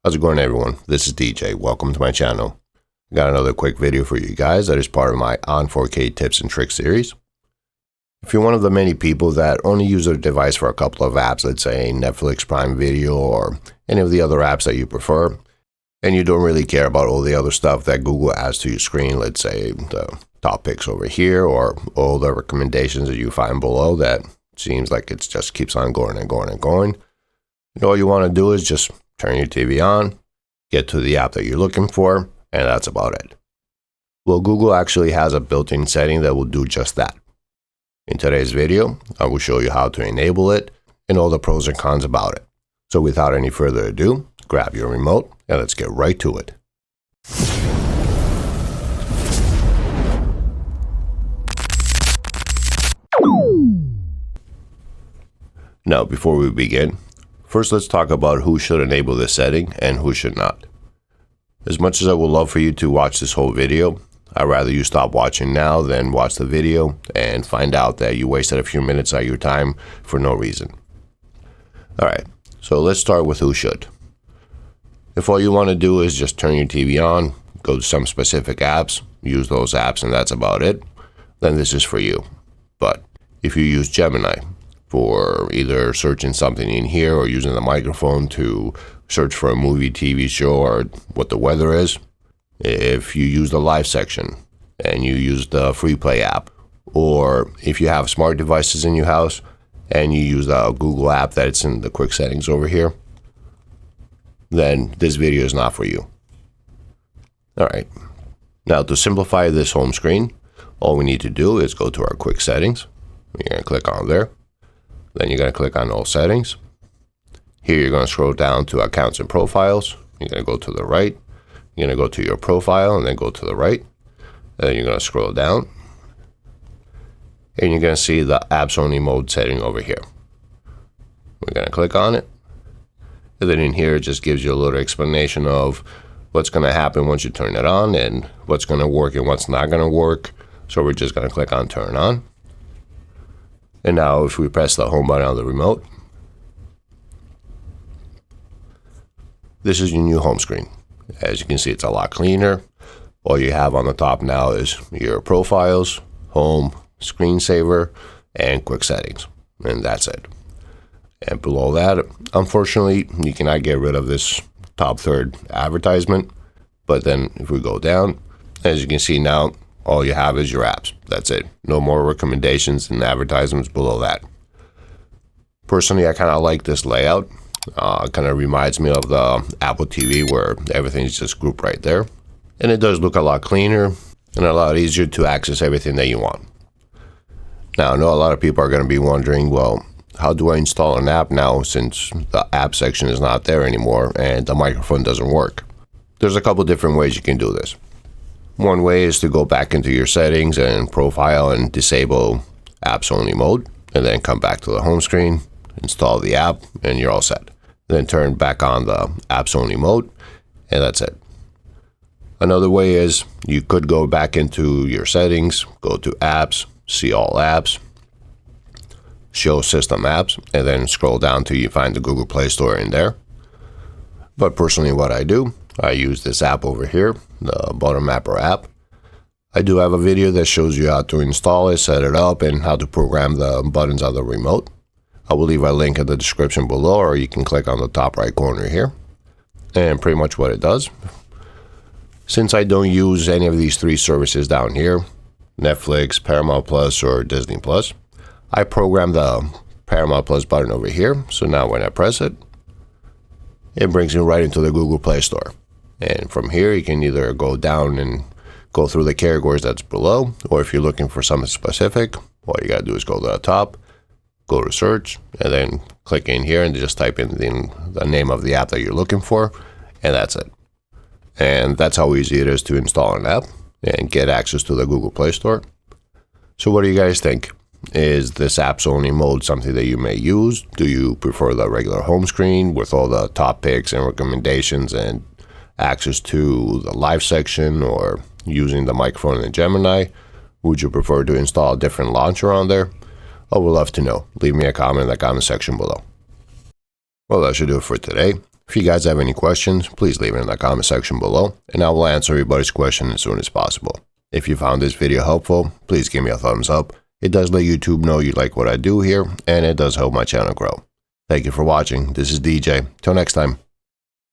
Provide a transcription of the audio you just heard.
How's it going, everyone? This is DJ. Welcome to my channel. Got another quick video for you guys that is part of my on 4K tips and tricks series. If you're one of the many people that only use their device for a couple of apps, let's say Netflix, Prime Video, or any of the other apps that you prefer, and you don't really care about all the other stuff that Google adds to your screen, let's say the top picks over here or all the recommendations that you find below that seems like it just keeps on going and going and going. All you want to do is just turn your TV on, get to the app that you're looking for, and that's about it. Well, Google actually has a built-in setting that will do just that. In today's video, I will show you how to enable it and all the pros and cons about it. So without any further ado, grab your remote and let's get right to it. Now, before we begin, first let's talk about who should enable this setting and who should not. As much as I would love for you to watch this whole video, I'd rather you stop watching now than watch the video and find out that you wasted a few minutes of your time for no reason. Alright, so let's start with who should. If all you want to do is just turn your TV on, go to some specific apps, use those apps and that's about it, then this is for you. But if you use Gemini for either searching something in here or using the microphone to search for a movie, TV show, or what the weather is, if you use the live section and you use the free play app, or if you have smart devices in your house and you use the Google app that's in the quick settings over here, then this video is not for you. Alright, now to simplify this home screen, all we need to do is go to our quick settings. You're going to click on there. Then you're going to click on all settings. Here you're going to scroll down to accounts and profiles. You're going to go to the right. You're going to go to your profile and then go to the right. And then you're going to scroll down. And you're going to see the apps only mode setting over here. We're going to click on it. And then in here it just gives you a little explanation of what's going to happen once you turn it on and what's going to work and what's not going to work. So we're just going to click on turn on. And now if we press the home button on the remote, this is your new home screen. As you can see, it's a lot cleaner. All you have on the top now is your profiles, home, screensaver, and quick settings. And that's it. And below that, unfortunately, you cannot get rid of this top third advertisement. But then if we go down, as you can see now, all you have is your apps. That's it. No more recommendations and advertisements below that. Personally, I kind of like this layout. It kind of reminds me of the Apple TV where everything's just grouped right there. And it does look a lot cleaner and a lot easier to access everything that you want. Now, I know a lot of people are going to be wondering, well, how do I install an app now since the app section is not there anymore and the microphone doesn't work? There's a couple different ways you can do this. One way is to go back into your settings and profile and disable apps only mode, and then come back to the home screen, install the app, and you're all set. Then turn back on the apps only mode, and that's it. Another way is you could go back into your settings, go to apps, see all apps, show system apps, and then scroll down till you find the Google Play Store in there. But personally what I do, I use this app over here, the Button Mapper app. I do have a video that shows you how to install it, set it up, and how to program the buttons on the remote. I will leave a link in the description below, or you can click on the top right corner here. And pretty much what it does. Since I don't use any of these three services down here, Netflix, Paramount Plus, or Disney Plus, I program the Paramount Plus button over here. So now when I press it, it brings me right into the Google Play Store. And from here, you can either go down and go through the categories that's below, or if you're looking for something specific, all you gotta do is go to the top, go to search, and then click in here and just type in the name of the app that you're looking for, and that's it. And that's how easy it is to install an app and get access to the Google Play Store. So what do you guys think? Is this apps only mode something that you may use? Do you prefer the regular home screen with all the top picks and recommendations and access to the live section, or using the microphone in Gemini? Would you prefer to install a different launcher on there? I would love to know. Leave me a comment in the comment section below. Well, that should do it for today. If you guys have any questions, please leave it in the comment section below, and I will answer everybody's question as soon as possible. If you found this video helpful, please give me a thumbs up. It does let YouTube know you like what I do here, and it does help my channel grow. Thank you for watching. This is DJ. Till next time.